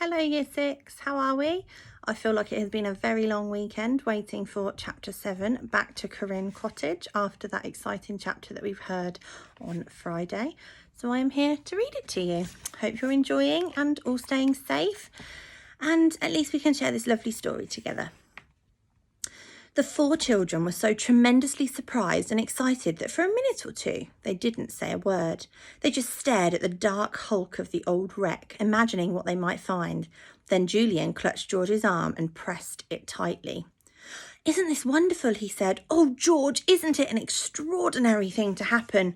Hello Year 6, how are we? I feel like it has been a very long weekend waiting for Chapter 7, back to Corinne Cottage, after that exciting chapter that we've heard on Friday. So I am here to read it to you. Hope you're enjoying and all staying safe, and at least we can share this lovely story together. The 4 children were so tremendously surprised and excited that for a minute or two they didn't say a word. They just stared at the dark hulk of the old wreck, imagining what they might find. Then Julian clutched George's arm and pressed it tightly. "Isn't this wonderful?" he said. "Oh, George, isn't it an extraordinary thing to happen?"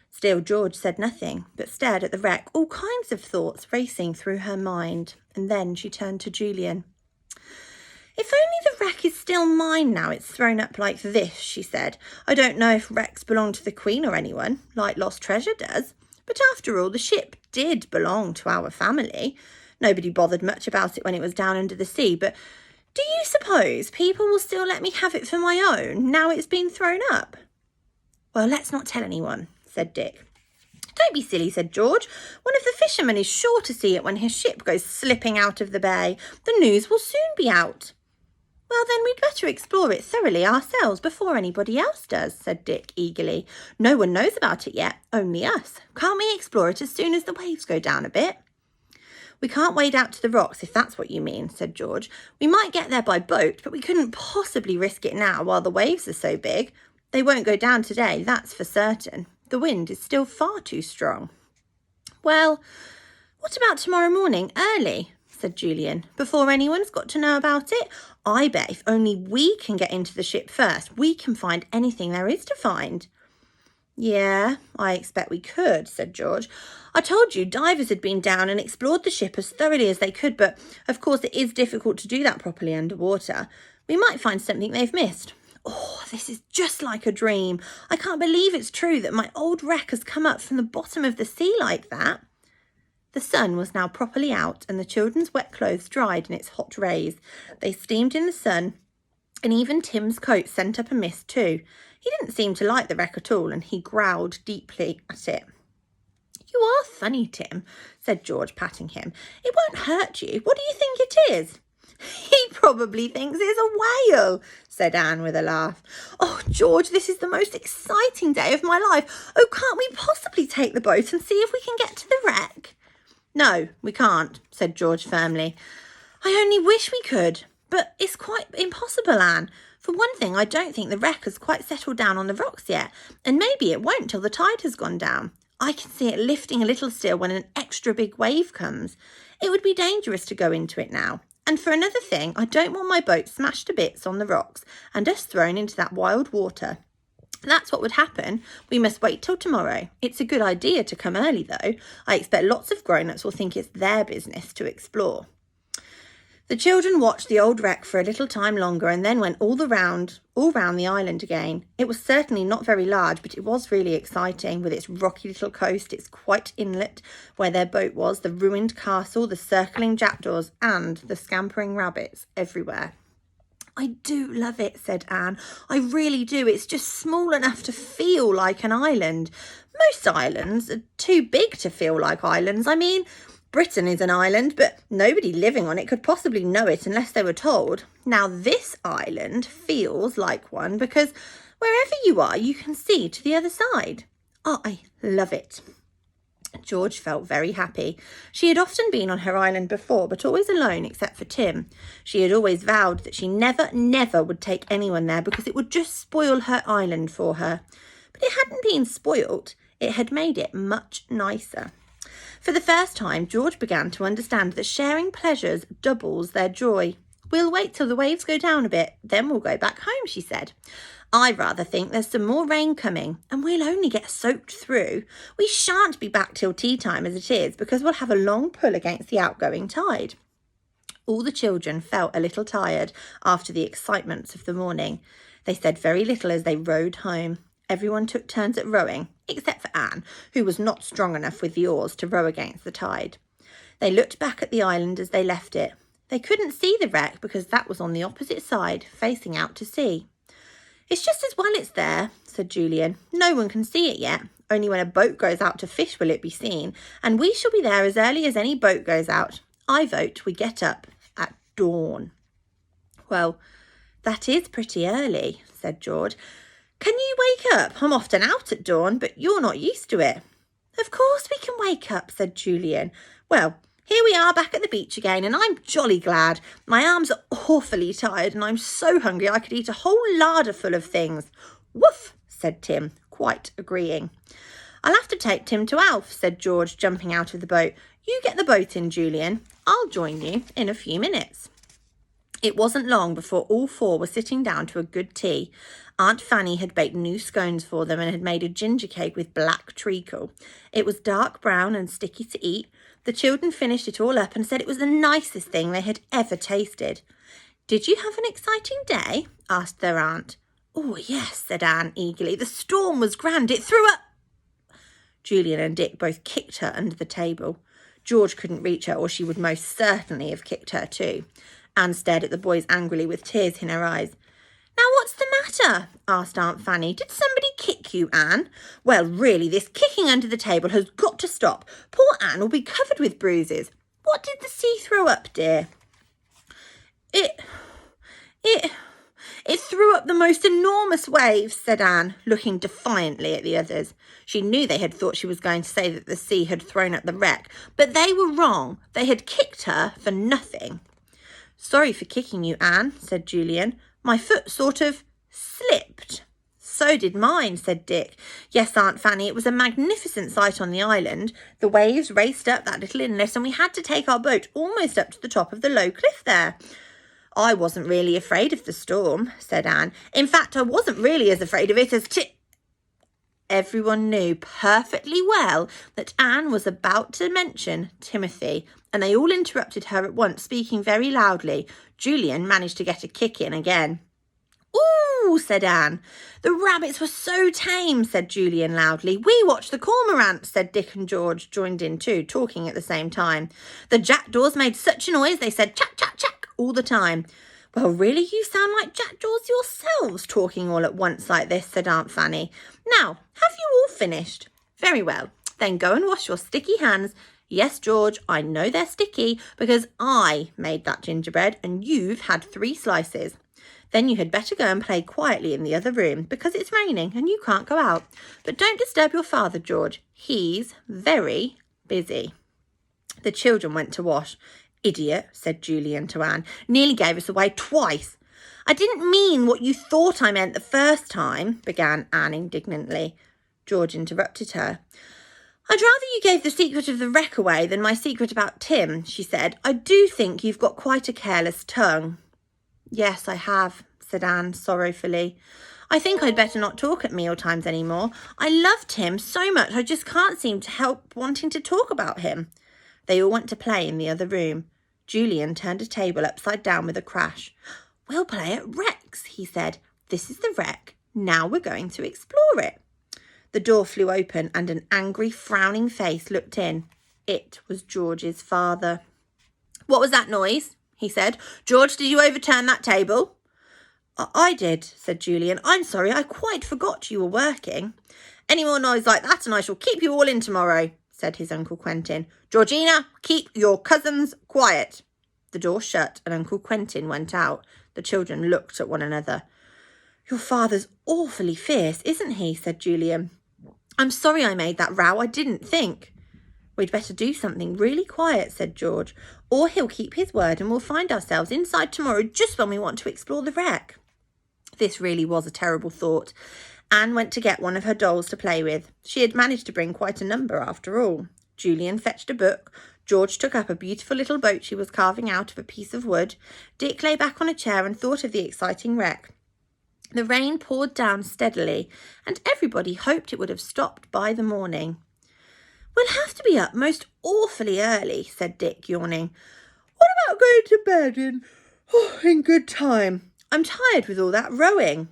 Still, George said nothing, but stared at the wreck, all kinds of thoughts racing through her mind. And then she turned to Julian. "If only the wreck is still mine now it's thrown up like this," she said. "I don't know if wrecks belong to the Queen or anyone, like Lost Treasure does. But after all, the ship did belong to our family. Nobody bothered much about it when it was down under the sea, but do you suppose people will still let me have it for my own, now it's been thrown up?" "Well, let's not tell anyone," said Dick. "Don't be silly," said George. "One of the fishermen is sure to see it when his ship goes slipping out of the bay. The news will soon be out." "Well, then we'd better explore it thoroughly ourselves before anybody else does," said Dick eagerly. "No one knows about it yet, only us. Can't we explore it as soon as the waves go down a bit?" "We can't wade out to the rocks, if that's what you mean," said George. "We might get there by boat, but we couldn't possibly risk it now while the waves are so big. They won't go down today, that's for certain. The wind is still far too strong." "Well, what about tomorrow morning, early?" said Julian. "Before anyone's got to know about it? I bet if only we can get into the ship first, we can find anything there is to find." "Yeah, I expect we could," said George. "I told you divers had been down and explored the ship as thoroughly as they could, but of course it is difficult to do that properly underwater. We might find something they've missed. Oh, this is just like a dream. I can't believe it's true that my old wreck has come up from the bottom of the sea like that." The sun was now properly out, and the children's wet clothes dried in its hot rays. They steamed in the sun, and even Tim's coat sent up a mist too. He didn't seem to like the wreck at all, and he growled deeply at it. "You are funny, Tim," said George, patting him. "It won't hurt you. What do you think it is?" "He probably thinks it's a whale," said Anne with a laugh. "Oh, George, this is the most exciting day of my life. Oh, can't we possibly take the boat and see if we can get to the wreck?" "No, we can't," said George firmly. "I only wish we could, but it's quite impossible, Anne. For one thing, I don't think the wreck has quite settled down on the rocks yet, and maybe it won't till the tide has gone down. I can see it lifting a little still when an extra big wave comes. It would be dangerous to go into it now. And for another thing, I don't want my boat smashed to bits on the rocks and us thrown into that wild water. That's what would happen. We must wait till tomorrow. It's a good idea to come early, though. I expect lots of grown-ups will think it's their business to explore." The children watched the old wreck for a little time longer and then went all round the island again. It was certainly not very large, but it was really exciting, with its rocky little coast, its quiet inlet where their boat was, the ruined castle, the circling jackdaws, and the scampering rabbits everywhere. "I do love it," said Anne. "I really do. It's just small enough to feel like an island. Most islands are too big to feel like islands. I mean, Britain is an island, but nobody living on it could possibly know it unless they were told. Now, this island feels like one because wherever you are, you can see to the other side. I love it." George felt very happy. She had often been on her island before, but always alone except for Tim. She had always vowed that she never would take anyone there because it would just spoil her island for her. But it hadn't been spoilt. It had made it much nicer. For the first time, George began to understand that sharing pleasures doubles their joy. "We'll wait till the waves go down a bit, then we'll go back home," she said. "I rather think there's some more rain coming, and we'll only get soaked through. We shan't be back till tea time as it is, because we'll have a long pull against the outgoing tide." All the children felt a little tired after the excitements of the morning. They said very little as they rowed home. Everyone took turns at rowing, except for Anne, who was not strong enough with the oars to row against the tide. They looked back at the island as they left it. They couldn't see the wreck because that was on the opposite side, facing out to sea. "It's just as well it's there," said Julian. "No one can see it yet. Only when a boat goes out to fish will it be seen, and we shall be there as early as any boat goes out. I vote we get up at dawn. Well, that is pretty early, said George. Can you wake up? I'm often out at dawn, but you're not used to it. Of course we can wake up, said Julian. Well, here we are back at the beach again, and I'm jolly glad. My arms are awfully tired, and I'm so hungry I could eat a whole larder full of things. Woof, said Tim, quite agreeing. I'll have to take Tim to Alf, said George, jumping out of the boat. You get the boat in, Julian. I'll join you in a few minutes. It wasn't long before all four were sitting down to a good tea. Aunt Fanny had baked new scones for them and had made a ginger cake with black treacle. It was dark brown and sticky to eat. The children finished it all up and said it was the nicest thing they had ever tasted. Did you have an exciting day? Asked their aunt. Oh, yes, said Anne eagerly. The storm was grand. It threw up. Julian and Dick both kicked her under the table. George couldn't reach her, or she would most certainly have kicked her too. Anne stared at the boys angrily with tears in her eyes. Now what's the matter? Asked Aunt Fanny. Did somebody kick you, Anne? Well, really, this kicking under the table has got to stop. Poor Anne will be covered with bruises. What did the sea throw up, dear? It threw up the most enormous waves, said Anne, looking defiantly at the others. She knew they had thought she was going to say that the sea had thrown up the wreck, but they were wrong. They had kicked her for nothing. Sorry for kicking you, Anne, said Julian. My foot sort of slipped. So did mine, said Dick. Yes, Aunt Fanny, it was a magnificent sight on the island. The waves raced up that little inlet and we had to take our boat almost up to the top of the low cliff there. I wasn't really afraid of the storm, said Anne. In fact, I wasn't really as afraid of it as Everyone knew perfectly well that Anne was about to mention Timothy, and they all interrupted her at once, speaking very loudly. Julian managed to get a kick in again. Ooh, said Anne. The rabbits were so tame, said Julian loudly. We watched the cormorants, said Dick, and George joined in too, talking at the same time. The jackdaws made such a noise, they said chack, chack, chack all the time. Well, really, you sound like jackdaws yourselves, talking all at once like this, said Aunt Fanny. Now, have you all finished? Very well. Then go and wash your sticky hands. Yes, George, I know they're sticky because I made that gingerbread and you've had 3 slices. Then you had better go and play quietly in the other room because it's raining and you can't go out. But don't disturb your father, George. He's very busy. The children went to wash. Idiot, said Julian to Anne. Nearly gave us away twice. I didn't mean what you thought I meant the first time, began Anne indignantly. George interrupted her. I'd rather you gave the secret of the wreck away than my secret about Tim, she said. I do think you've got quite a careless tongue. Yes, I have, said Anne sorrowfully. I think I'd better not talk at mealtimes any more. I love Tim so much I just can't seem to help wanting to talk about him. They all went to play in the other room. Julian turned a table upside down with a crash. We'll play at wrecks, he said. This is the wreck. Now we're going to explore it. The door flew open and an angry, frowning face looked in. It was George's father. What was that noise? He said. George, did you overturn that table? I did, said Julian. I'm sorry, I quite forgot you were working. Any more noise like that and I shall keep you all in tomorrow, said his Uncle Quentin. Georgina, keep your cousins quiet. The door shut and Uncle Quentin went out. The children looked at one another. Your father's awfully fierce, isn't he? Said Julian. I'm sorry I made that row. I didn't think. We'd better do something really quiet, said George, or he'll keep his word and we'll find ourselves inside tomorrow just when we want to explore the wreck. This really was a terrible thought. Anne went to get one of her dolls to play with. She had managed to bring quite a number after all. Julian fetched a book. George took up a beautiful little boat she was carving out of a piece of wood. Dick lay back on a chair and thought of the exciting wreck. The rain poured down steadily, and everybody hoped it would have stopped by the morning. We'll have to be up most awfully early, said Dick, yawning. What about going to bed in good time? I'm tired with all that rowing.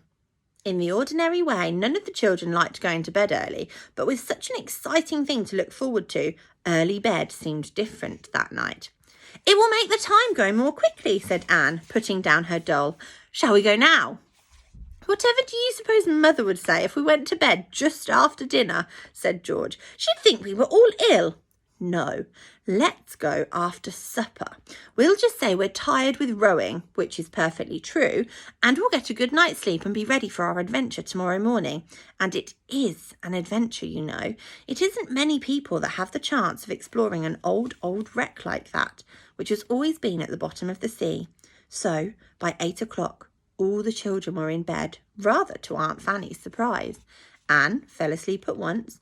In the ordinary way, none of the children liked going to bed early, but with such an exciting thing to look forward to, early bed seemed different that night. It will make the time go more quickly, said Anne, putting down her doll. Shall we go now? Whatever do you suppose Mother would say if we went to bed just after dinner, said George. She'd think we were all ill. No, Let's go after supper. We'll just say we're tired with rowing, which is perfectly true, and we'll get a good night's sleep and be ready for our adventure tomorrow morning. And it is an adventure, you know. It isn't many people that have the chance of exploring an old wreck like that, which has always been at the bottom of the sea. So, by 8 o'clock, all the children were in bed, rather to Aunt Fanny's surprise. Anne fell asleep at once.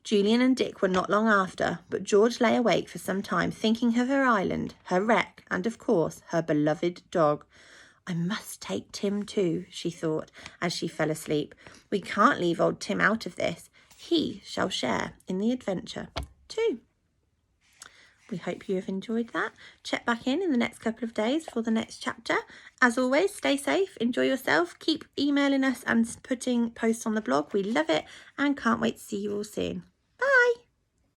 Julian and Dick were not long after, but George lay awake for some time thinking of her island, her wreck, and of course her beloved dog. I must take Tim too, she thought as she fell asleep. We can't leave old Tim out of this. He shall share in the adventure too. We hope you have enjoyed that. Check back in the next couple of days for the next chapter. As always, stay safe, enjoy yourself, keep emailing us and putting posts on the blog. We love it and can't wait to see you all soon.